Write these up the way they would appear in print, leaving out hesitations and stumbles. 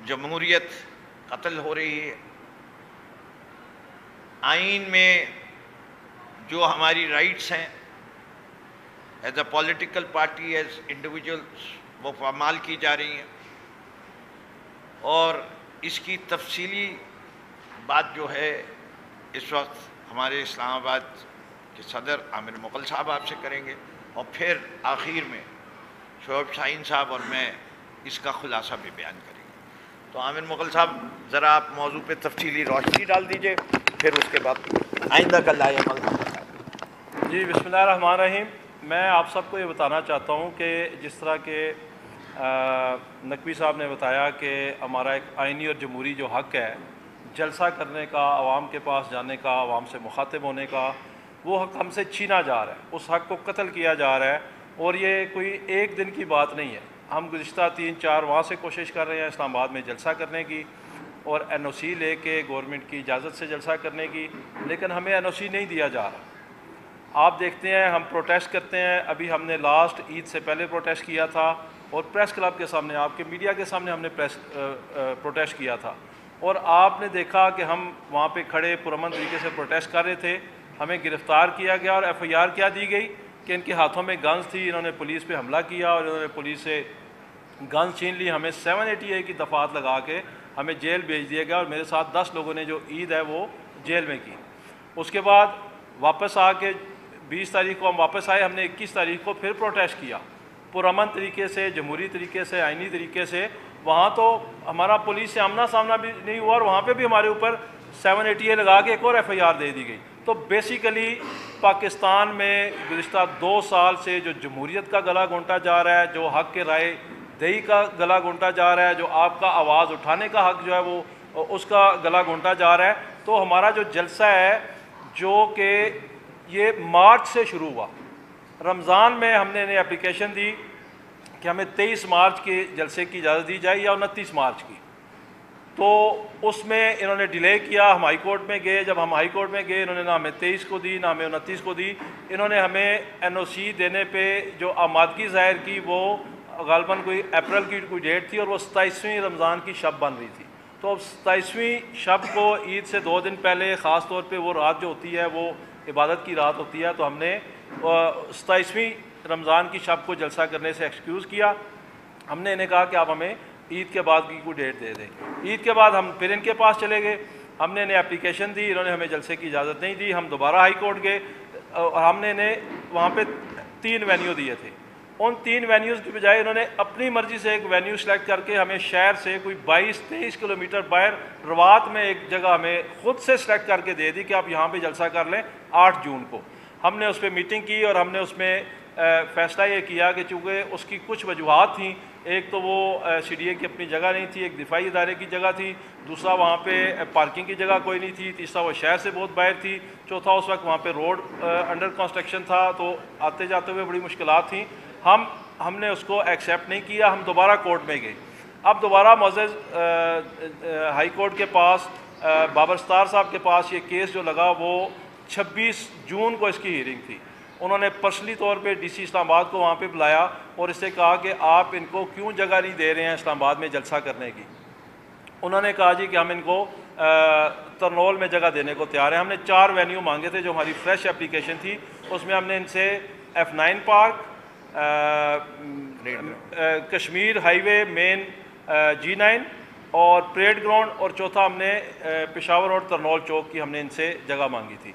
जमहूरियत कत्ल हो रही है। आइन में जो हमारी राइट्स हैं as a political party, as individuals, वो पामाल की जा रही हैं। और इसकी तफसीली बात जो है इस वक्त हमारे इस्लामाबाद के सदर आमिर मुग़ल साहब आपसे करेंगे, और फिर आखिर में शोएब शाहीन साहब और मैं इसका खुलासा भी बयान करेंगे। तो आमिर मुग़ल साहब ज़रा आप मौजू पे तफसीली रोशनी डाल दीजिए, फिर उसके बाद आइंदा का लाए अमल। जी, बिस्मिल्लाहिर्रहमानिर्रहीम। मैं आप सबको ये बताना चाहता हूँ कि जिस तरह के नकवी साहब ने बताया कि हमारा एक आइनी और जमहूरी जो हक़ है जलसा करने का, आवाम के पास जाने का, आवाम से मुखातिब होने का, वो हक़ हमसे छीना जा रहा है, उस हक़ को कत्ल किया जा रहा है। और ये कोई एक दिन की बात नहीं है। हम गुज़िश्ता 3-4 माह से कोशिश कर रहे हैं इस्लामाबाद में जलसा करने की और NOC लेके गवर्नमेंट की इजाज़त से जलसा करने की, लेकिन हमें NOC नहीं दिया जा रहा। आप देखते हैं हम प्रोटेस्ट करते हैं। अभी हमने लास्ट ईद से पहले प्रोटेस्ट किया था और प्रेस क्लब के सामने, आपके मीडिया के सामने हमने प्रोटेस्ट किया था, और आपने देखा कि हम वहाँ पे खड़े पुरअमन तरीके से प्रोटेस्ट कर रहे थे। हमें गिरफ़्तार किया गया और FIR क्या दी गई कि इनके हाथों में गन्स थी, इन्होंने पुलिस पे हमला किया और इन्होंने पुलिस से गन्स छीन ली। हमें 780A की दफ़ात लगा के हमें जेल भेज दिया गया और मेरे साथ 10 लोगों ने जो ईद है वो जेल में की। उसके बाद वापस आके 20 तारीख को हम वापस आए। हमने 21 तारीख को फिर प्रोटेस्ट किया पुरअमन तरीके से, जमहूरी तरीके से, आइनी तरीके से। वहाँ तो हमारा पुलिस से आमना सामना भी नहीं हुआ और वहाँ पे भी हमारे ऊपर 780A लगा के एक और FIR दे दी गई। तो बेसिकली पाकिस्तान में गुज़िश्ता 2 साल से जो जमहूरियत का गला घोंटा जा रहा है, जो हक़ के राय दही का गला घोंटा जा रहा है, जो आपका आवाज़ उठाने का हक़ जो है वो उसका गला घोंटा जा रहा है। तो हमारा जो जलसा है जो कि ये मार्च से शुरू हुआ, रमज़ान में हमने इन्हें एप्लीकेशन दी कि हमें 23 मार्च के जलसे की इजाज़त दी जाए या 29 मार्च की, तो उसमें इन्होंने डिले किया। हम हाई कोर्ट में गए। जब हम हाई कोर्ट में गए, इन्होंने ना हमें 23 को दी, ना हमें 29 को दी। इन्होंने हमें NOC देने पे जो आमादगी ज़ाहिर की वो ग़ालिबन कोई अप्रैल की कोई डेट थी और वो 27वीं रमज़ान की शब बन रही थी। तो अब 27वीं शब को ईद से 2 दिन पहले, ख़ास तौर पे वो रात जो होती है वो इबादत की रात होती है, तो हमने 27वीं रमज़ान की शब को जलसा करने से एक्सक्यूज़ किया। हमने इन्हें कहा कि आप हमें ईद के बाद की कोई डेट दे दें। ईद के बाद हम फिर इनके पास चले गए। हमने इन्हें एप्लीकेशन दी, इन्होंने हमें जलसे की इजाज़त नहीं दी। हम दोबारा हाई कोर्ट गए और हमने इन्हें वहाँ पे 3 वेन्यू दिए थे। उन 3 वेन्यूज़ की बजाय इन्होंने अपनी मर्ज़ी से एक वेन्यू सेलेक्ट करके हमें शहर से कोई 22-23 किलोमीटर बाहर रवात में एक जगह हमें ख़ुद से सेलेक्ट करके दे दी कि आप यहाँ पे जलसा कर लें 8 जून को। हमने उस पर मीटिंग की और हमने उसमें फ़ैसला ये किया कि चूँकि उसकी कुछ वजूहत थी। एक तो वो CDA की अपनी जगह नहीं थी, एक दिफाई इदारे की जगह थी, दूसरा वहाँ पे पार्किंग की जगह कोई नहीं थी, तीसरा वो शहर से बहुत बाहर थी, चौथा उस वक्त वहाँ पे रोड अंडर कंस्ट्रक्शन था, तो आते जाते हुए बड़ी मुश्किलात थी। हमने उसको एक्सेप्ट नहीं किया। हम दोबारा कोर्ट में गए। अब दोबारा मोअज़्ज़ज़ हाई कोर्ट के पास बाबर सत्तार साहब के पास ये केस जो लगा वो 26 जून को इसकी हीयरिंग थी। उन्होंने पर्सनली तौर पे DC इस्लामाबाद को वहाँ पे बुलाया और इससे कहा कि आप इनको क्यों जगह नहीं दे रहे हैं इस्लामाबाद में जलसा करने की। उन्होंने कहा जी कि हम इनको तरनोल में जगह देने को तैयार हैं। हमने 4 वेन्यू मांगे थे जो हमारी फ्रेश एप्लीकेशन थी। उसमें हमने इनसे F9 park, Kashmir highway main G9 और परेड ग्राउंड, और चौथा हमने पेशावर और तरनौल चौक की हमने इनसे जगह मांगी थी।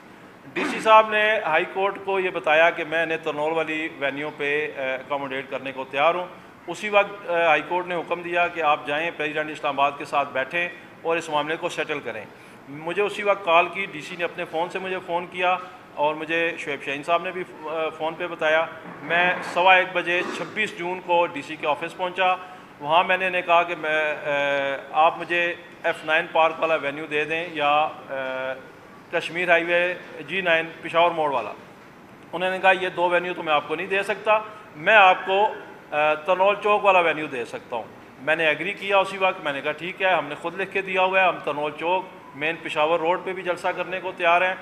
DC साहब ने हाई कोर्ट को ये बताया कि मैं इन्हें तरनौल वाली वेन्यू पे अकोमोडेट करने को तैयार हूँ। उसी वक्त हाई कोर्ट ने हुक्म दिया कि आप जाएँ प्रेसिडेंट इस्लामाबाद के साथ बैठें और इस मामले को सेटल करें। मुझे उसी वक्त कॉल की, DC ने अपने फ़ोन से मुझे फ़ोन किया और मुझे शोएब शाहीन साहब ने भी फ़ोन पे बताया। मैं 1:15 बजे 26 जून को DC के ऑफिस पहुंचा। वहाँ मैंने इन्हें कहा कि आप मुझे F9 पार्क वाला वेन्यू दे दें या कश्मीर हाईवे G9 पेशावर मोड़ वाला। उन्होंने कहा ये 2 वेन्यू तो मैं आपको नहीं दे सकता, मैं आपको तरनौल चौक वाला वेन्यू दे सकता हूँ। मैंने एग्री किया उसी वक्त। मैंने कहा ठीक है, हमने ख़ुद लिख के दिया हुआ है, हम तरनौल चौक मेन पेशावर रोड पे भी जलसा करने को तैयार हैं।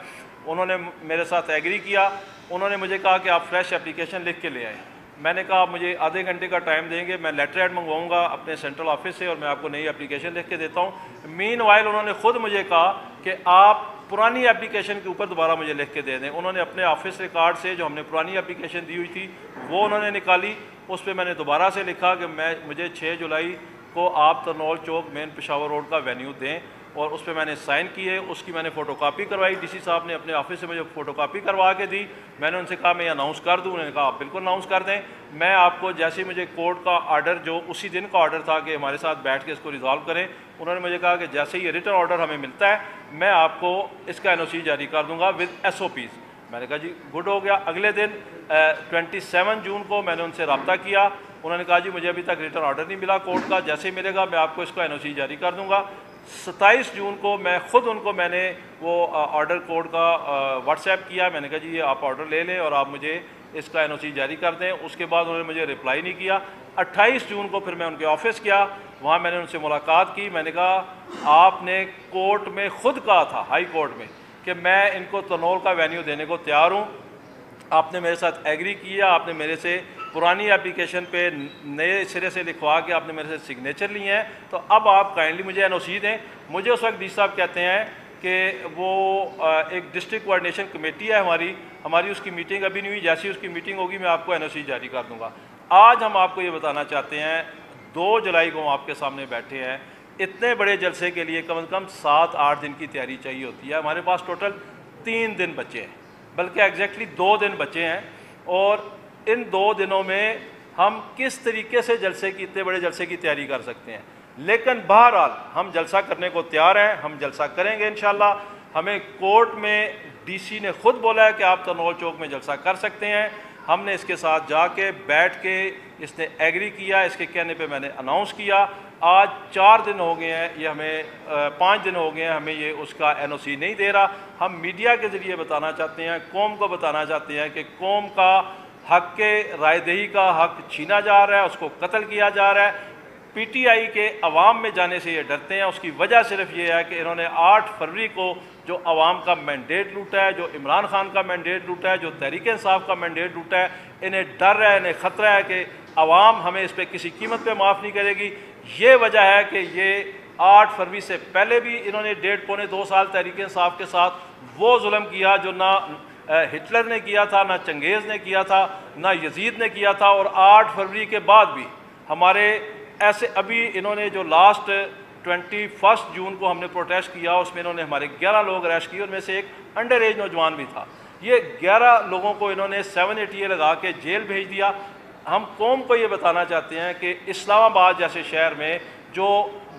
उन्होंने मेरे साथ एग्री किया। उन्होंने मुझे कहा कि आप फ्रेश एप्लीकेशन लिख के ले आए। मैंने कहा मुझे आधे घंटे का टाइम देंगे, मैं लेटर हेड मंगवाऊँगा अपने सेंट्रल ऑफिस से और मैं आपको नई एप्लीकेशन लिख के देता हूँ। मीनवाइल उन्होंने ख़ुद मुझे कहा कि आप पुरानी एप्लीकेशन के ऊपर दोबारा मुझे लिख के दे दें। उन्होंने अपने ऑफिस रिकॉर्ड से जो हमने पुरानी एप्लीकेशन दी हुई थी वो उन्होंने निकाली, उस पर मैंने दोबारा से लिखा कि मुझे 6 जुलाई को आप तरनौल चौक मेन पेशावर रोड का वेन्यू दें, और उस पर मैंने साइन किए। उसकी मैंने फ़ोटोकॉपी करवाई, डीसी साहब ने अपने ऑफिस से मुझे फ़ोटोकॉपी करवा के दी। मैंने उनसे कहा मैं अनाउंस कर दूँ, उन्होंने कहा आप बिल्कुल अनाउंस कर दें। मैं आपको जैसे मुझे कोर्ट का आर्डर, जो उसी दिन का आर्डर था कि हमारे साथ बैठ के इसको रिजॉल्व करें, उन्होंने मुझे कहा कि जैसे ही रिटर्न ऑर्डर हमें मिलता है मैं आपको इसका NOC जारी कर दूँगा विद SOPs। मैंने कहा जी गुड हो गया। अगले दिन 27 जून को मैंने उनसे रब्ता किया, उन्होंने कहा जी मुझे अभी तक रिटर्न ऑर्डर नहीं मिला कोर्ट का, जैसे ही मिलेगा मैं आपको इसको NOC जारी कर दूँगा। 27 जून को मैं ख़ुद उनको मैंने वो ऑर्डर कोड का व्हाट्सएप किया। मैंने कहा जी ये आप ऑर्डर ले लें और आप मुझे इसका NOC जारी कर दें। उसके बाद उन्होंने मुझे रिप्लाई नहीं किया। 28 जून को फिर मैं उनके ऑफिस गया, वहाँ मैंने उनसे मुलाकात की। मैंने कहा आपने कोर्ट में ख़ुद कहा था, हाई कोर्ट में, कि मैं इनको तरनौल का वेन्यू देने को तैयार हूँ, आपने मेरे साथ एग्री किया, आपने मेरे से पुरानी एप्लीकेशन पे नए सिरे से लिखवा के आपने मेरे से सिग्नेचर लिए हैं, तो अब आप काइंडली मुझे NOC दें। मुझे उस वक्त डी साहब कहते हैं कि वो एक डिस्ट्रिक्ट कोऑर्डिनेशन कमेटी है हमारी उसकी मीटिंग अभी नहीं हुई, जैसी उसकी मीटिंग होगी मैं आपको NOC जारी कर दूँगा। आज हम आपको ये बताना चाहते हैं 2 जुलाई को हम आपके सामने बैठे हैं। इतने बड़े जलसे के लिए कम से कम 7-8 दिन की तैयारी चाहिए होती है। हमारे पास टोटल 3 दिन बचे हैं, बल्कि एग्जैक्टली 2 दिन बचे हैं, और इन 2 दिनों में हम किस तरीके से इतने बड़े जलसे की तैयारी कर सकते हैं। लेकिन बहरहाल हम जलसा करने को तैयार हैं, हम जलसा करेंगे इंशाल्लाह। हमें कोर्ट में DC ने खुद बोला है कि आप तरनौल चौक में जलसा कर सकते हैं। हमने इसके साथ जाके बैठ के इसने एग्री किया, इसके कहने पे मैंने अनाउंस किया। आज 4 दिन हो गए हैं, ये हमें 5 दिन हो गए हैं, हमें ये उसका NOC नहीं दे रहा। हम मीडिया के ज़रिए बताना चाहते हैं, कौम को बताना चाहते हैं कि कौम का हक के रायदही का हक छीना जा रहा है, उसको कत्ल किया जा रहा है। PTI के अवाम में जाने से ये डरते हैं। उसकी वजह सिर्फ ये है कि इन्होंने 8 फरवरी को जो अवाम का मैंडेट लूटा है, जो इमरान खान का मैंडेट लूटा है, जो तहरीक इंसाफ का मैंडेट लूटा है, इन्हें डर है, इन्हें ख़तरा है कि अवाम हमें इस पर किसी कीमत पे माफ़ नहीं करेगी। ये वजह है कि ये 8 फरवरी से पहले भी इन्होंने 1.25-2 साल तहरीक इंसाफ के साथ वो जुल्म किया जो ना हिटलर ने किया था, ना चंगेज़ ने किया था, ना यजीद ने किया था। और 8 फरवरी के बाद भी हमारे ऐसे अभी इन्होंने जो लास्ट 21 जून को हमने प्रोटेस्ट किया, उसमें इन्होंने हमारे 11 लोग अरेस्ट किए, उनमें से एक अंडर एज नौजवान भी था। ये 11 लोगों को इन्होंने 780 लगा के जेल भेज दिया। हम कौम को ये बताना चाहते हैं कि इस्लामाबाद जैसे शहर में जो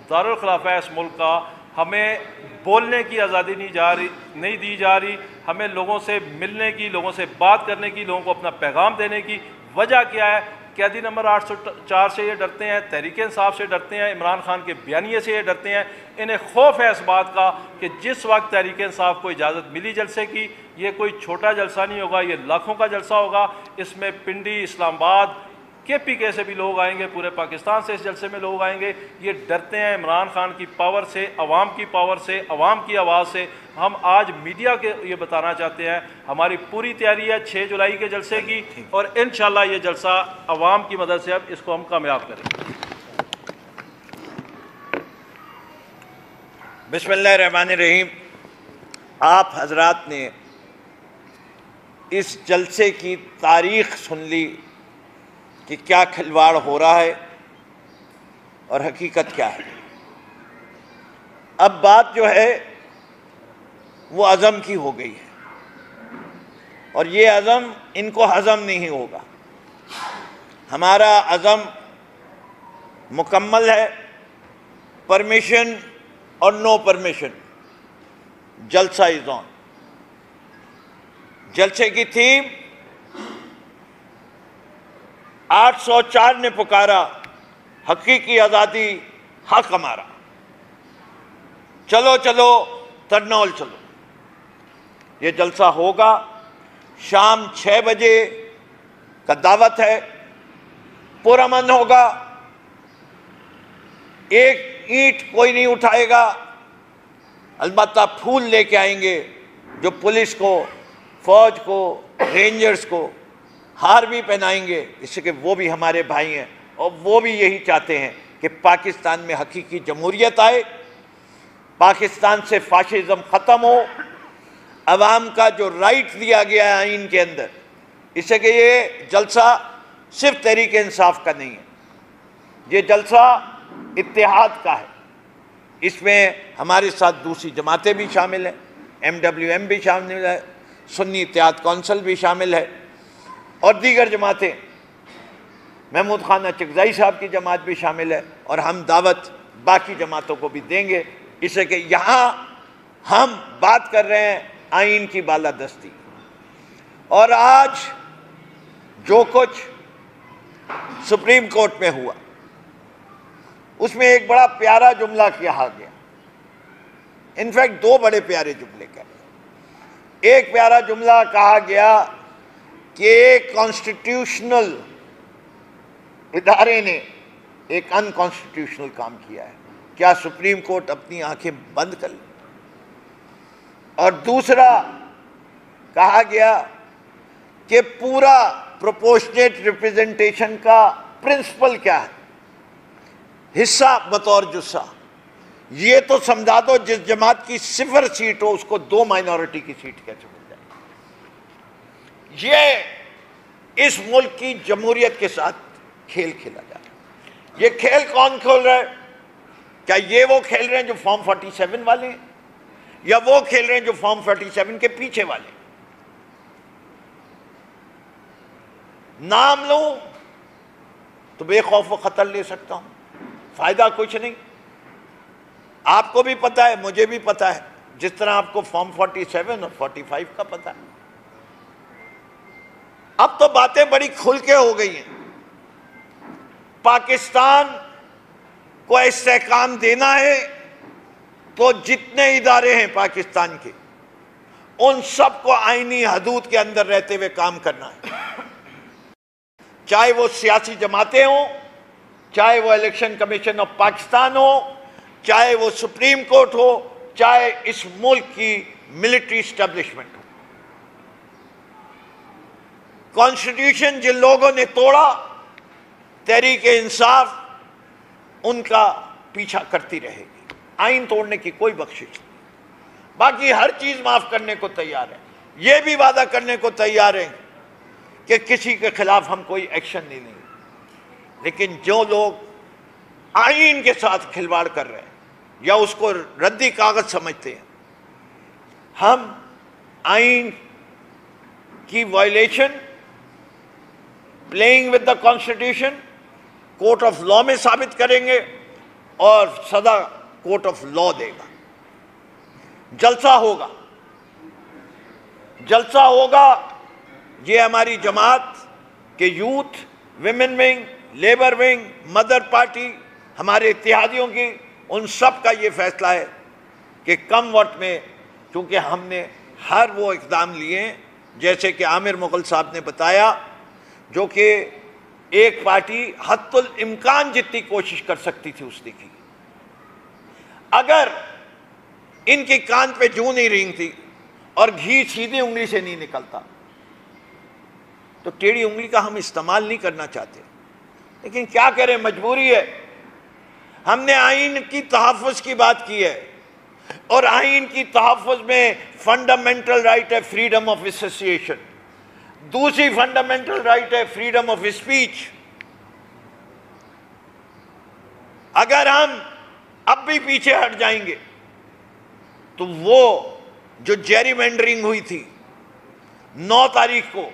दारुल खिलाफा है इस मुल्क का, हमें बोलने की आज़ादी नहीं दी जा रही। हमें लोगों से मिलने की, लोगों से बात करने की, लोगों को अपना पैगाम देने की वजह क्या है? कैदी नंबर 804 से ये डरते हैं, तहरीक इंसाफ से डरते हैं, इमरान खान के बयानिए से ये डरते हैं। इन्हें खौफ है इस बात का कि जिस वक्त तहरीक इंसाफ को इजाज़त मिली जलसे की, ये कोई छोटा जलसा नहीं होगा, ये लाखों का जलसा होगा। इसमें पिंडी, इस्लामाबाद, KPK से भी लोग आएंगे, पूरे पाकिस्तान से इस जलसे में लोग आएंगे। ये डरते हैं इमरान खान की पावर से, अवाम की पावर से, अवाम की आवाज़ से। हम आज मीडिया के ये बताना चाहते हैं, हमारी पूरी तैयारी है 6 जुलाई के जलसे की, और इंशाल्लाह ये जलसा अवाम की मदद से अब इसको हम कामयाब करेंगे। बिस्मिल्लाहिर्रहमानिर्रहीम। आप हजरात ने इस जलसे की तारीख सुन ली कि क्या खिलवाड़ हो रहा है और हकीकत क्या है। अब बात जो है वो अज़म की हो गई है, और ये अज़म इनको हज़म नहीं होगा। हमारा अज़म मुकम्मल है, परमिशन और नो परमिशन। जलसा इज़ ऑन। जलसे की थीम 804 ने पुकारा, हकीकी आज़ादी हक हमारा, चलो चलो तरनौल चलो। ये जलसा होगा, शाम 6 बजे का दावत है, पुरअमन होगा। एक ईंट कोई नहीं उठाएगा, अलबत्ता फूल लेके आएंगे जो पुलिस को, फौज को, रेंजर्स को हार भी पहनाएंगे, इससे कि वो भी हमारे भाई हैं और वो भी यही चाहते हैं कि पाकिस्तान में हकीकी जमहूरियत आए, पाकिस्तान से फाशिज्म ख़त्म हो, अवाम का जो राइट दिया गया है आइन के अंदर, इससे कि ये जलसा सिर्फ तहरीक इंसाफ का नहीं है, ये जलसा इत्तेहाद का है। इसमें हमारे साथ दूसरी जमातें भी शामिल हैं, MWM भी शामिल है, सुन्नी इत्तेहाद कौंसिल भी शामिल है और दीगर जमातें, महमूद खान चकजाई साहब की जमात भी शामिल है और हम दावत बाकी जमातों को भी देंगे। इससे कि यहाँ हम बात कर रहे हैं आइन की बालादस्ती, और आज जो कुछ सुप्रीम कोर्ट में हुआ उसमें एक बड़ा प्यारा जुमला कहा गया, इनफैक्ट दो बड़े प्यारे जुमले कहे। एक प्यारा जुमला कहा गया कि एक कॉन्स्टिट्यूशनल इदारे ने एक अनकॉन्स्टिट्यूशनल काम किया है, क्या सुप्रीम कोर्ट अपनी आंखें बंद कर ले? और दूसरा कहा गया कि पूरा प्रोपोर्शनेट रिप्रेजेंटेशन का प्रिंसिपल क्या है, हिस्सा बतौर जुस्सा। ये तो समझा दो जिस जमात की 0 सीट हो उसको 2 माइनॉरिटी की सीट कैसे मिल जाए? ये इस मुल्क की जमहूरियत के साथ खेल खेला जा रहा है। ये खेल कौन खेल रहा है? क्या ये वो खेल रहे हैं जो फॉर्म 47 वाले हैं, या वो खेल रहे हैं जो फॉर्म 47 के पीछे वाले? नाम लूं तो बेखौफ व खतर ले सकता हूं, फायदा कुछ नहीं। आपको भी पता है, मुझे भी पता है, जिस तरह आपको फॉर्म 47 और 45 का पता है। अब तो बातें बड़ी खुल के हो गई हैं। पाकिस्तान को इस्तेहकाम देना है तो जितने इदारे हैं पाकिस्तान के, उन सबको आईनी हदूद के अंदर रहते हुए काम करना है, चाहे वो सियासी जमातें हों, चाहे वो इलेक्शन कमीशन ऑफ पाकिस्तान हो, चाहे वो सुप्रीम कोर्ट हो, चाहे इस मुल्क की मिलिट्री एस्टेब्लिशमेंट हो। कॉन्स्टिट्यूशन जिन लोगों ने तोड़ा, तहरीक इंसाफ उनका पीछा करती रहेगी, आइन तोड़ने की कोई बख्शिश नहीं। बाकी हर चीज माफ करने को तैयार है, यह भी वादा करने को तैयार है कि किसी के खिलाफ हम कोई एक्शन नहीं लेंगे। लेकिन जो लोग आइन के साथ खिलवाड़ कर रहे हैं या उसको रद्दी कागज समझते हैं, हम आइन की violation playing with the constitution court of law में साबित करेंगे और सदा कोर्ट ऑफ लॉ देगा। जलसा होगा, जलसा होगा। ये हमारी जमात के youth, women wing, labour wing, mother party, हमारे इत्तेहादियों की, उन सब का ये फैसला है कि कम वक्त में, क्योंकि हमने हर वो इक़दाम लिए जैसे कि आमिर मुगल साहब ने बताया, जो कि एक पार्टी हद्दुल इम्कान जितनी कोशिश कर सकती थी उसने की। अगर इनकी कान पे जूं नहीं रेंगती और घी सीधी उंगली से नहीं निकलता तो टेढ़ी उंगली का हम इस्तेमाल नहीं करना चाहते, लेकिन क्या करें, मजबूरी है। हमने आइन की तहफ़्फ़ुज़ की बात की है और आइन की तहफ़्फ़ुज़ में फंडामेंटल राइट है फ्रीडम ऑफ एसोसिएशन, दूसरी फंडामेंटल राइट है फ्रीडम ऑफ स्पीच। अगर हम अब भी पीछे हट जाएंगे तो वो जो जेरीमेंडरिंग हुई थी 9 तारीख को,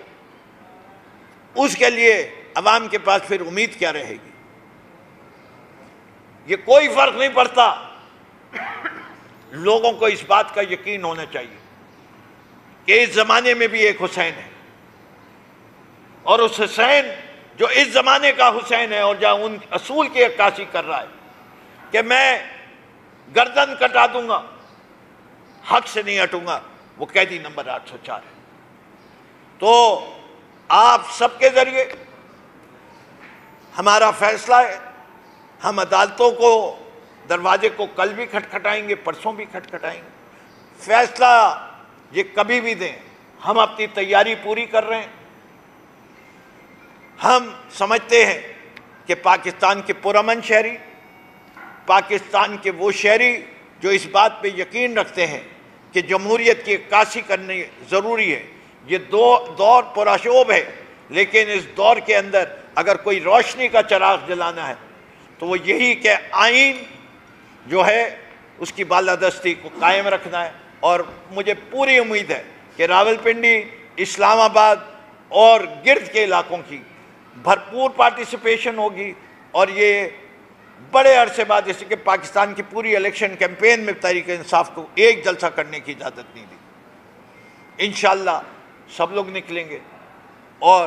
उसके लिए अवाम के पास फिर उम्मीद क्या रहेगी? ये कोई फर्क नहीं पड़ता। लोगों को इस बात का यकीन होना चाहिए कि इस जमाने में भी एक हुसैन है, और उस हुसैन जो इस जमाने का हुसैन है और जहां उन असूल की अक्कासी कर रहा है कि मैं गर्दन कटा दूंगा, हक से नहीं हटूंगा, वो कैदी नंबर 804 है। तो आप सबके जरिए हमारा फैसला है, हम अदालतों को दरवाजे को कल भी खटखटाएंगे, परसों भी खटखटाएंगे। फैसला ये कभी भी दें, हम अपनी तैयारी पूरी कर रहे हैं। हम समझते हैं कि पाकिस्तान के पुरअमन शहरी, पाकिस्तान के वो शहरी जो इस बात पे यकीन रखते हैं कि जमहूरियत की अक्कासी करनी ज़रूरी है। ये दौर पुरशोभ है, लेकिन इस दौर के अंदर अगर कोई रोशनी का चिराग जलाना है तो वो यही कि आइन जो है उसकी बालादस्ती को कायम रखना है। और मुझे पूरी उम्मीद है कि रावलपिंडी, इस्लामाबाद और गिर्द के इलाकों की भरपूर पार्टिसिपेशन होगी और ये बड़े अरसे बाद, जैसे कि पाकिस्तान की पूरी इलेक्शन कैंपेन में तहरीक इंसाफ को एक जलसा करने की इजाज़त नहीं दी। इंशाअल्लाह सब लोग निकलेंगे और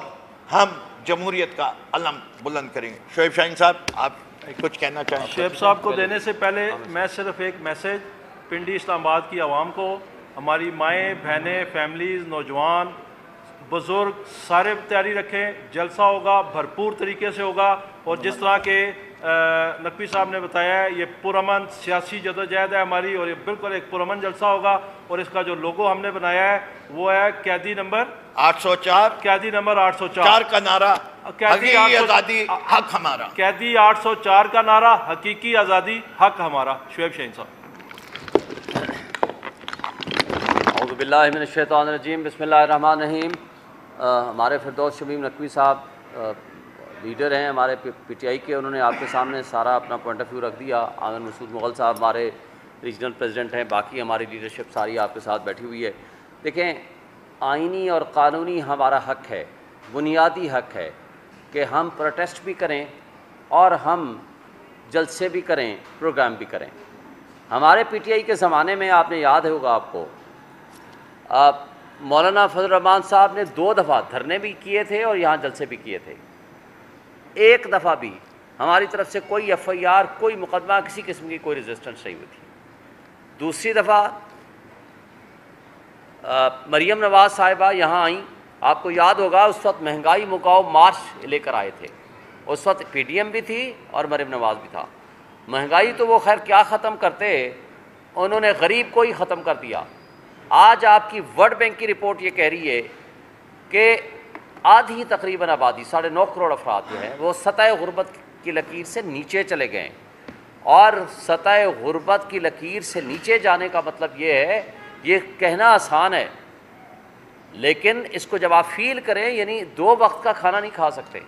हम जमहूरियत का अलम बुलंद करेंगे। शोएब शाहीन साहब, आप कुछ कहना चाहें? शोएब साहब को देने से पहले मैं सिर्फ एक मैसेज पिंडी इस्लामाबाद की आवाम को, हमारी माएँ बहनें, फैमिलीज़, नौजवान, बुज़ुर्ग सारे तैयारी रखें। जलसा होगा, भरपूर तरीके से होगा और जिस तरह के नकवी साहब ने बताया है, ये पुरअमन सियासी जदोजहद है हमारी और ये बिल्कुल एक पुरअमन जलसा होगा। और इसका जो लोगो हमने बनाया है वो है कैदी नंबर 804, कैदी नंबर 804 का नारा, कैदी आज़ादी हक हमारा, कैदी 804 का नारा, हकीकी आज़ादी हक हमारा। शोएब शाहीन साहब। औज़ु बिल्लाहि मिनश शैतानिर रजीम, बिस्मिल्लाहिर रहमानिर रहीम। हमारे फिरदौस शमीम नकवी साहब लीडर हैं हमारे पीटीआई के, उन्होंने आपके सामने सारा अपना पॉइंट ऑफ व्यू रख दिया। आमिर मसूद मुग़ल साहब हमारे रीजनल प्रेसिडेंट हैं, बाकी हमारी लीडरशिप सारी आपके साथ बैठी हुई है। देखें, आइनी और क़ानूनी हमारा हक है, बुनियादी हक है कि हम प्रोटेस्ट भी करें और हम जलसे भी करें, प्रोग्राम भी करें। हमारे पीटीआई के ज़माने में आपने याद होगा आपको, मौलाना फजल रहमान साहब ने 2 दफ़ा धरने भी किए थे और यहाँ जलसे भी किए थे। एक दफ़ा भी हमारी तरफ से कोई FIR, कोई मुकदमा, किसी किस्म की कोई रेजिस्टेंस नहीं हुई थी। दूसरी दफ़ा मरियम नवाज़ साहिबा यहाँ आई, आपको याद होगा उस वक्त महंगाई मुकाओ मार्च लेकर आए थे। उस वक्त PDM भी थी और मरियम नवाज़ भी था। महंगाई तो वो खैर क्या ख़त्म करते, उन्होंने गरीब को ही ख़त्म कर दिया। आज आपकी वर्ल्ड बैंक की रिपोर्ट ये कह रही है कि आधी तकरीबन आबादी, 9.5 करोड़ अफराद जो है वो सतह गुर्बत की लकीर से नीचे चले गए। और सतह गुर्बत की लकीर से नीचे जाने का मतलब ये है, ये कहना आसान है लेकिन इसको जब आप फील करें, यानी 2 वक्त का खाना नहीं खा सकते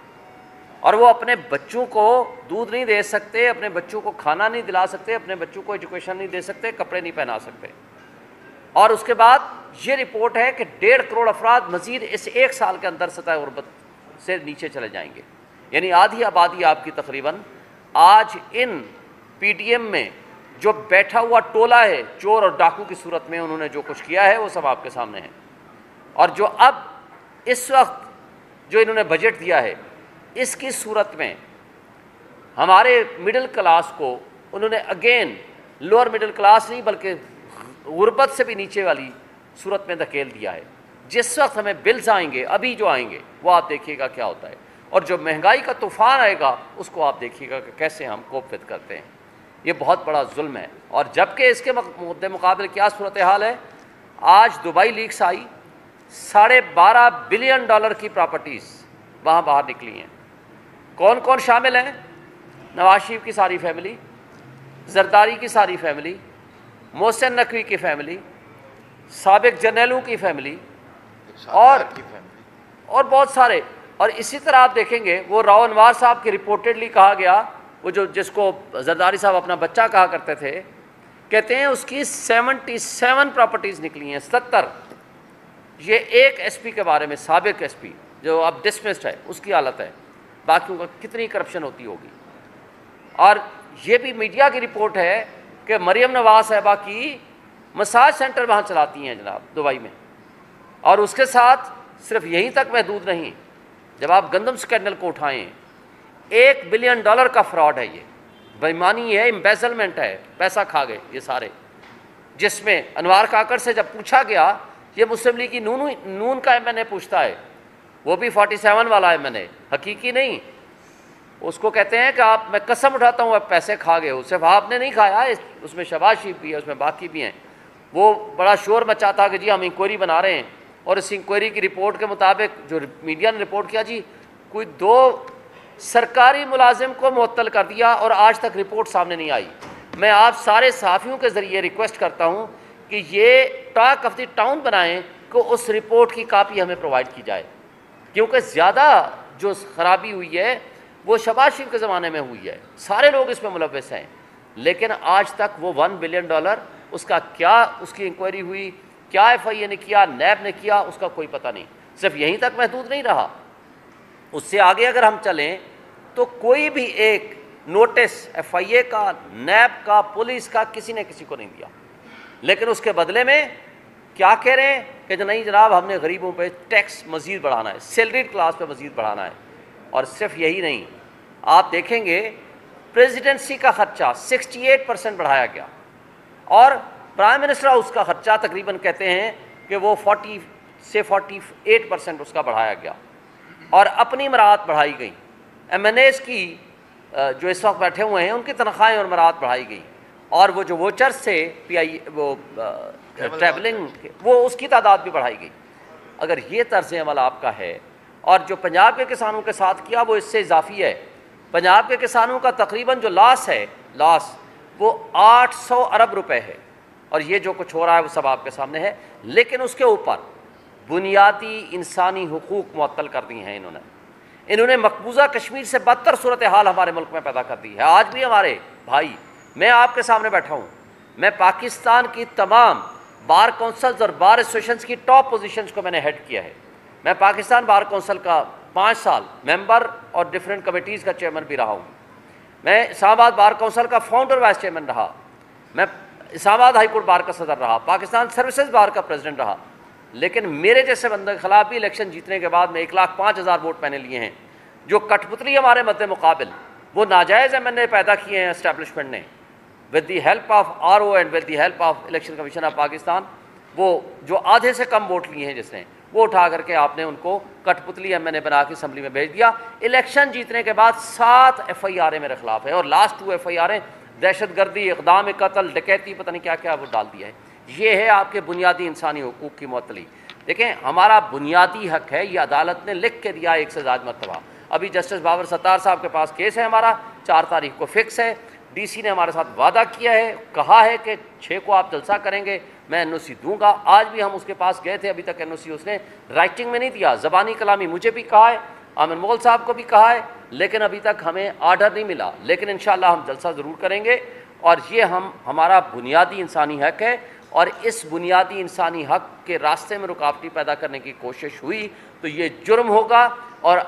और वो अपने बच्चों को दूध नहीं दे सकते, अपने बच्चों को खाना नहीं दिला सकते, अपने बच्चों को एजुकेशन नहीं दे सकते, कपड़े नहीं पहना सकते। और उसके बाद ये रिपोर्ट है कि 1.5 करोड़ अफराद मज़ीद इस 1 साल के अंदर सतह गुर्बत से नीचे चले जाएंगे। यानी आधी आबादी आपकी तकरीबन आज इन PDM में जो बैठा हुआ टोला है, चोर और डाकू की सूरत में उन्होंने जो कुछ किया है वो सब आपके सामने है। और जो अब इस वक्त जो इन्होंने बजट दिया है, इसकी सूरत में हमारे मिडिल क्लास को उन्होंने अगेन लोअर मिडिल क्लास नहीं बल्कि गुर्बत से भी नीचे वाली सूरत में धकेल दिया है। जिस वक्त हमें बिल्स आएंगे, अभी जो आएंगे वो आप देखिएगा क्या होता है, और जो महंगाई का तूफ़ान आएगा उसको आप देखिएगा कि कैसे हम कोप विद करते हैं। ये बहुत बड़ा जुल्म है। और जबकि इसके मुद्दे मुकाबले क्या सूरत हाल है, आज दुबई लीक्स आई, $12.5 बिलियन की प्रॉपर्टीज़ वहाँ बाहर निकली हैं। कौन कौन शामिल हैं? नवाज शरीफ की सारी फैमिली, जरदारी की सारी फैमिली, मोहसिन नकवी की फैमिली, साबिक जर्नैलों की फैमिली और बहुत सारे। और इसी तरह आप देखेंगे वो राव अनवार साहब की रिपोर्टेडली कहा गया, वो जो जिसको जरदारी साहब अपना बच्चा कहा करते थे, कहते हैं उसकी 77 प्रॉपर्टीज़ निकली हैं, 70। ये एक SP के बारे में, साबिक SP जो अब डिसमिस्ड है, उसकी हालत है। बाकियों का कितनी करप्शन होती होगी। और ये भी मीडिया की रिपोर्ट है कि मरियम नवाज साहिबा की मसाज सेंटर वहाँ चलाती हैं जनाब दुबई में। और उसके साथ सिर्फ यहीं तक महदूद नहीं, जब आप गंदम स्कैंडल को उठाएं, $1 बिलियन का फ्रॉड है, ये बेईमानी है, एम्बेजलमेंट है, पैसा खा गए ये सारे। जिसमें अनवार काकड़ से जब पूछा गया, ये मुस्लिम लीग की नून का MNA पूछता है, वो भी 47 वाला MNA, हकीकी नहीं। उसको कहते हैं कि आप, मैं कसम उठाता हूँ, आप पैसे खा गए हो। सिर्फ आपने नहीं खाया, उसमें शहबाज शरीफ भी है, उसमें बाकी भी हैं। वो बड़ा शोर मचा था कि जी हम इंक्वायरी बना रहे हैं, और इस इंक्वायरी की रिपोर्ट के मुताबिक जो मीडिया ने रिपोर्ट किया, जी कोई 2 सरकारी मुलाजिम को मुअत्तल कर दिया और आज तक रिपोर्ट सामने नहीं आई। मैं आप सारे सहाफ़ियों के ज़रिए रिक्वेस्ट करता हूँ कि ये टॉक ऑफ द टाउन बनाएं कि उस रिपोर्ट की कापी हमें प्रोवाइड की जाए, क्योंकि ज़्यादा जो खराबी हुई है वो शहबाज शरीफ के ज़माने में हुई है, सारे लोग इसमें मुलव्वस हैं, लेकिन आज तक वो $1 बिलियन उसका क्या उसकी इंक्वायरी हुई, क्या FIA ने किया, नैब ने किया, उसका कोई पता नहीं। सिर्फ यहीं तक महदूद नहीं रहा, उससे आगे अगर हम चलें तो कोई भी एक नोटिस FIA का, नैब का, पुलिस का किसी ने किसी को नहीं दिया, लेकिन उसके बदले में क्या कह रहे हैं कि नहीं जनाब हमने गरीबों पे टैक्स मज़ीद बढ़ाना है, सैलरीड क्लास पे मज़ीद बढ़ाना है। और सिर्फ यही नहीं, आप देखेंगे प्रेसिडेंसी का ख़र्चा 68% बढ़ाया गया और प्राइम मिनिस्टर हाउस का ख़र्चा तकरीबन कहते हैं कि वो 40 से 48% उसका बढ़ाया गया और अपनी मराहत बढ़ाई गई। MNAs की जो इस वक्त बैठे हुए हैं उनकी तनख्वाहें और मराहत बढ़ाई गई और वो जो वोचर्स थे PI वो ट्रैवलिंग वो उसकी तादाद भी बढ़ाई गई। अगर ये तर्ज़ अमल आपका है और जो पंजाब के किसानों के साथ किया वो इससे इजाफी है, पंजाब के किसानों का तकरीबन जो लॉस है वो 800 अरब रुपए है और ये जो कुछ हो रहा है वो सब आपके सामने है। लेकिन उसके ऊपर बुनियादी इंसानी हुकूक मुअत्तल कर दिए हैं इन्होंने मकबूजा कश्मीर से बदतर सूरत हाल हमारे मुल्क में पैदा कर दी है। आज भी हमारे भाई, मैं आपके सामने बैठा हूँ, मैं पाकिस्तान की तमाम बार काउंसिल्स और बार एसोसिएशंस की टॉप पोजीशंस को मैंने हेड किया है। मैं पाकिस्तान बार काउंसिल का 5 साल मेंबर और डिफरेंट कमेटीज़ का चेयरमैन भी रहा हूँ। मैं इस्लामाबाद बार काउंसिल का फाउंडर वाइस चेयरमैन रहा, मैं इस्लामाबाद हाई कोर्ट बार का सदर रहा, पाकिस्तान सर्विसेज बार का प्रेसिडेंट रहा। लेकिन मेरे जैसे बंदे के खिलाफ भी इलेक्शन जीतने के बाद में 1,05,000 वोट मैंने लिए हैं। जो कठपुतली हमारे मद्दे मुकाबिल वो नाजायज़ MNA पैदा किए हैं एस्टैब्लिशमेंट ने with the help of RO and with the help of election commission of Pakistan. वो जो आधे से कम वोट लिए हैं जिसने, वो उठा करके आपने उनको कठपुतली MNA बना के असम्बली में भेज दिया। इलेक्शन जीतने के बाद 7 FIR मेरे खिलाफ है और लास्ट 2 FIR दहशतगर्दी, इक़दाम कत्ल, डकैती, पता नहीं क्या क्या वो डाल दिया है। ये है आपके बुनियादी इंसानी हुकूक की मुअत्तली। देखें, हमारा बुनियादी हक है, ये अदालत ने लिख के दिया 1 से ज़्यादा मरतबा। अभी जस्टिस बाबर सत्तार साहब के पास केस है हमारा, 4 तारीख को फिक्स है। DC ने हमारे साथ वादा किया है, कहा है कि 6 को आप जलसा करेंगे, मैं NOC दूंगा। आज भी हम उसके पास गए थे, अभी तक NOC उसने राइटिंग में नहीं दिया। ज़बानी कलामी मुझे भी कहा है, आमिर मुगल साहब को भी कहा है, लेकिन अभी तक हमें आर्डर नहीं मिला। लेकिन इंशाअल्लाह हम जलसा ज़रूर करेंगे और ये हमारा बुनियादी इंसानी हक है और इस बुनियादी इंसानी हक के रास्ते में रुकावटी पैदा करने की कोशिश हुई तो ये जुर्म होगा। और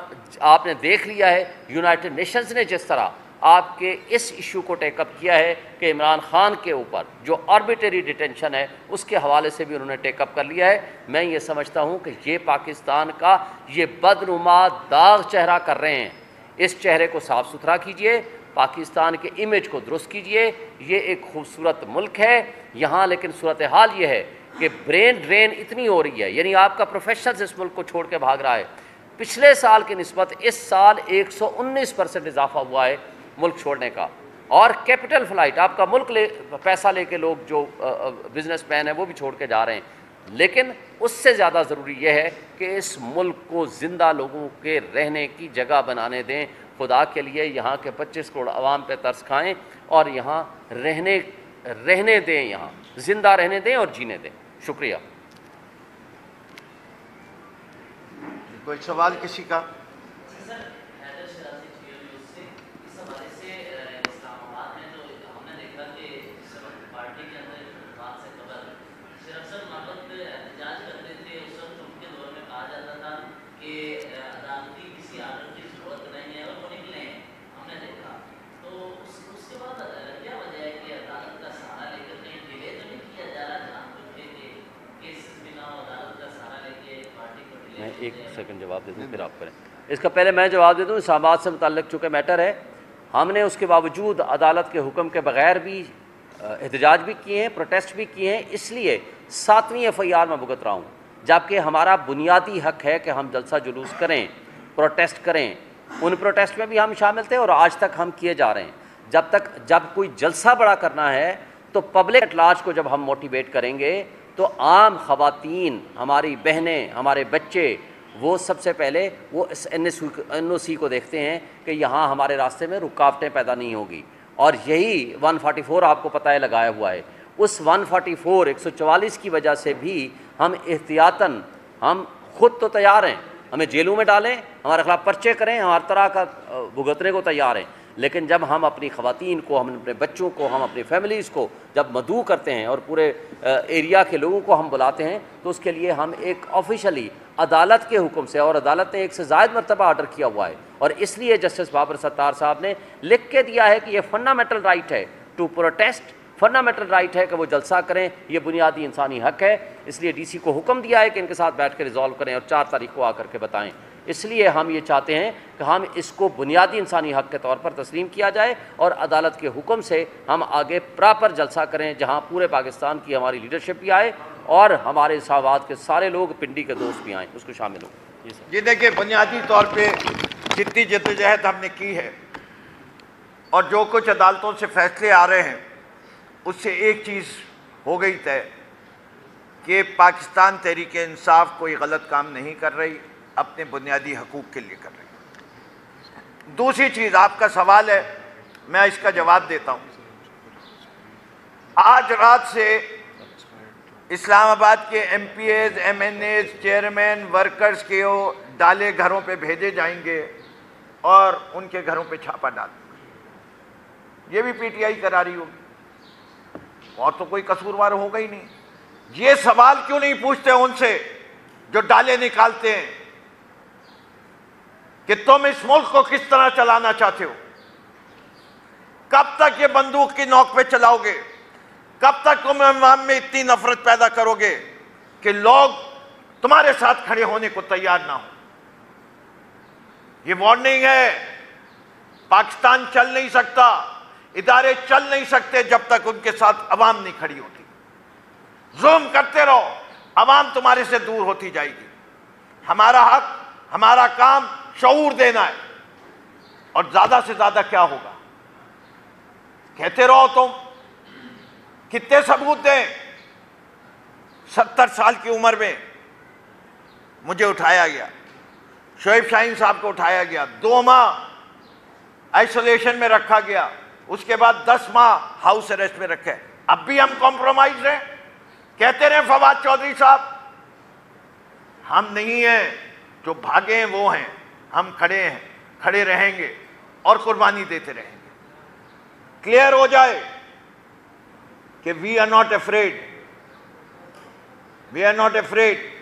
आपने देख लिया है यूनाइटेड नेशंस ने जिस तरह आपके इस इशू को टेकअप किया है कि इमरान खान के ऊपर जो आर्बिट्रेरी डिटेंशन है उसके हवाले से भी उन्होंने टेकअप कर लिया है। मैं ये समझता हूँ कि ये पाकिस्तान का ये बदनुमा दाग चेहरा कर रहे हैं। इस चेहरे को साफ़ सुथरा कीजिए, पाकिस्तान के इमेज को दुरुस्त कीजिए। ये एक खूबसूरत मुल्क है यहाँ, लेकिन सूरत हाल ये है कि ब्रेन ड्रेन इतनी हो रही है, यानी आपका प्रोफेशनल्स इस मुल्क को छोड़ के भाग रहा है। पिछले साल की निस्बत इस साल 119% इजाफा हुआ है मुल्क छोड़ने का। और कैपिटल फ्लाइट, आपका मुल्क पैसा लेके लोग जो बिजनेसमैन है वो भी छोड़ के जा रहे हैं। लेकिन उससे ज़्यादा ज़रूरी यह है कि इस मुल्क को ज़िंदा लोगों के रहने की जगह बनाने दें। खुदा के लिए यहाँ के 25 करोड़ आवाम पे तरस खाएँ और यहाँ रहने दें, यहाँ ज़िंदा रहने दें और जीने दें। शुक्रिया। कोई सवाल किसी का? एक सेकंड जवाब दे दूँ फिर आप करें। इसका पहले मैं जवाब दे दूँ। इस्लामाबाद से मुतल्लिक़ चूँकि मैटर है, हमने उसके बावजूद अदालत के हुक्म के बगैर भी एहतजाज भी किए हैं, प्रोटेस्ट भी किए हैं, इसलिए 7वीं FIR में भुगत रहा हूँ। जबकि हमारा बुनियादी हक है कि हम जलसा जुलूस करें, प्रोटेस्ट करें। उन प्रोटेस्ट में भी हम शामिल थे और आज तक हम किए जा रहे हैं। जब कोई जलसा बड़ा करना है तो पब्लिक एट लार्ज को जब हम मोटिवेट करेंगे तो आम ख़वातीन, हमारी बहनें, हमारे बच्चे वो सबसे पहले वो इस NOC को देखते हैं कि यहाँ हमारे रास्ते में रुकावटें पैदा नहीं होगी, और यही 144 आपको पता है लगाया हुआ है। उस 144 144 की वजह से भी हम एहतियातन, हम खुद तो तैयार हैं, हमें जेलों में डालें, हमारे खिलाफ पर्चे करें, हम हर तरह का भुगतने को तैयार हैं, लेकिन जब हम अपनी ख़वातीन को, हम अपने बच्चों को, हम अपनी फैमिलीज़ को जब मदऊ करते हैं और पूरे एरिया के लोगों को हम बुलाते हैं, तो उसके लिए हम एक ऑफिशियली अदालत के हुक्म से, और अदालत ने 1 से ज़ायद मरतबा ऑर्डर किया हुआ है, और इसलिए जस्टिस बाबर सत्तार साहब ने लिख के दिया है कि ये फंडामेंटल राइट है टू प्रोटेस्ट, फंडामेंटल राइट है कि वो जलसा करें, ये बुनियादी इंसानी हक है। इसलिए DC को हुक्म दिया है कि इनके साथ बैठ कर रिजॉल्व करें और 4 तारीख को आकर के बताएं। इसलिए हम ये चाहते हैं कि हम इसको बुनियादी इंसानी हक के तौर पर तस्लीम किया जाए और अदालत के हुक्म से हम आगे प्रॉपर जलसा करें, जहाँ पूरे पाकिस्तान की हमारी लीडरशिप भी आए और हमारे इस्लामाबाद के सारे लोग, पिंडी के दोस्त भी आएँ, उसको शामिल हों। ये देखिए, बुनियादी तौर पर जितनी जद्दोजहद हमने की है और जो कुछ अदालतों से फैसले आ रहे हैं, उससे एक चीज़ हो गई तय कि पाकिस्तान तहरीक इंसाफ कोई गलत काम नहीं कर रही, अपने बुनियादी हकूक़ के लिए कर रही। दूसरी चीज़, आपका सवाल है, मैं इसका जवाब देता हूँ। आज रात से इस्लामाबाद के MPs, MNAs, चेयरमैन, वर्कर्स के डाले घरों पे भेजे जाएंगे और उनके घरों पे छापा डाल, ये भी PTI करा रही होगी, और तो कोई कसूरवार होगा ही नहीं। ये सवाल क्यों नहीं पूछते उनसे जो डाले निकालते हैं कि तुम इस मुल्क को किस तरह चलाना चाहते हो, कब तक ये बंदूक की नोक पे चलाओगे, कब तक तुम अवाम में इतनी नफरत पैदा करोगे कि लोग तुम्हारे साथ खड़े होने को तैयार ना हो। ये वार्निंग है। पाकिस्तान चल नहीं सकता, इदारे चल नहीं सकते जब तक उनके साथ अवाम नहीं खड़ी होती। जुल्म करते रहो, अवाम तुम्हारे से दूर होती जाएगी। हमारा हक, हमारा काम शऊर देना है, और ज्यादा से ज्यादा क्या होगा, कहते रहो तुम। कितने सबूत दें? 70 साल की उम्र में मुझे उठाया गया, शोएब शाहीन साहब को उठाया गया, 2 माह आइसोलेशन में रखा गया, उसके बाद 10 माह हाउस अरेस्ट में रखे। अब भी हम कॉम्प्रोमाइज हैं। कहते रहे फवाद चौधरी साहब, हम नहीं हैं जो भागे हैं, वो हैं, हम खड़े हैं, खड़े रहेंगे और कुर्बानी देते रहेंगे। क्लियर हो जाए कि we are not afraid, we are not afraid.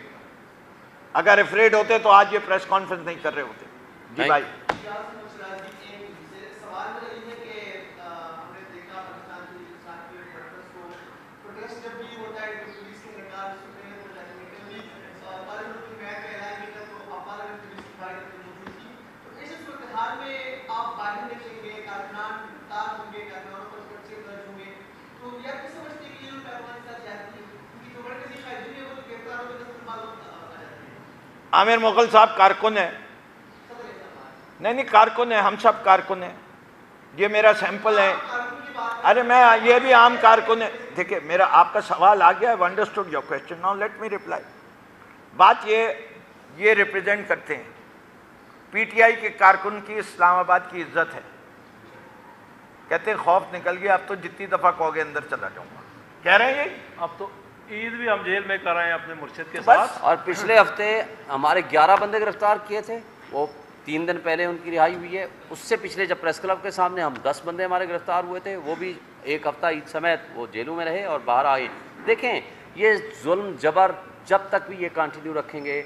अगर अफ्रेड होते तो आज ये प्रेस कॉन्फ्रेंस नहीं कर रहे होते। जी भाई। आमिर मुगल साहब कारकुन है, नहीं कारकुन है, हम सब कारकुन हैं। ये मेरा सैंपल है। अरे मैं, ये भी आम कारकुन है। देखिए, मेरा आपका सवाल आ गया, I understood your question, now let me reply. बात ये रिप्रेजेंट करते हैं, PTI के कारकुन की इस्लामाबाद की इज्जत है। कहते हैं खौफ निकल गया, अब तो जितनी दफा कहोगे अंदर चला जाऊंगा। कह रहे हैं ये। अब तो ईद भी हम जेल में कर रहे हैं अपने मुर्शिद के साथ। और पिछले हफ्ते हमारे 11 बंदे गिरफ्तार किए थे, वो 3 दिन पहले उनकी रिहाई हुई है। उससे पिछले जब प्रेस क्लब के सामने हम 10 बंदे हमारे गिरफ्तार हुए थे, वो भी 1 हफ्ता ईद समेत वो जेलों में रहे और बाहर आए। देखें, ये जुल्म जबर जब तक भी ये कंटिन्यू रखेंगे,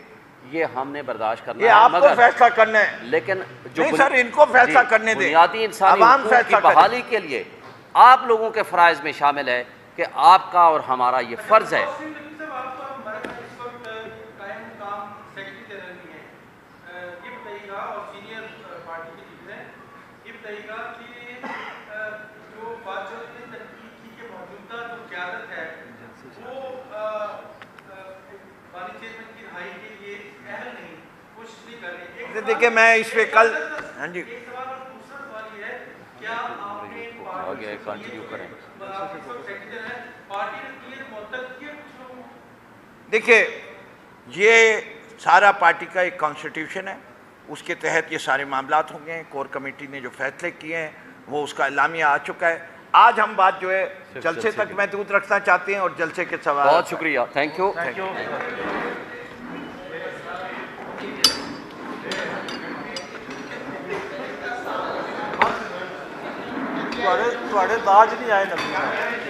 ये हमने बर्दाश्त करना है। आपको फैसला करना है, लेकिन जो नहीं सर, इनको फैसला करने दें। बुनियादी इंसानी हकूक़ की बहाली के लिए आप लोगों के फ़राइज़ में शामिल है कि आपका और हमारा ये फ़र्ज़ है। देखिए, मैं इस पे कल, हाँ जी, आगे कंटिन्यू करें। देखिए, ये सारा पार्टी का एक कॉन्स्टिट्यूशन है, उसके तहत ये सारे मामलात होंगे। कोर कमेटी ने जो फैसले किए हैं वो उसका एलामिया आ चुका है। आज हम बात जो है जलसे तक महदूद रखना चाहते हैं और जलसे के सवाल। बहुत शुक्रिया, थैंक यू। ताज नहीं आए नकवी।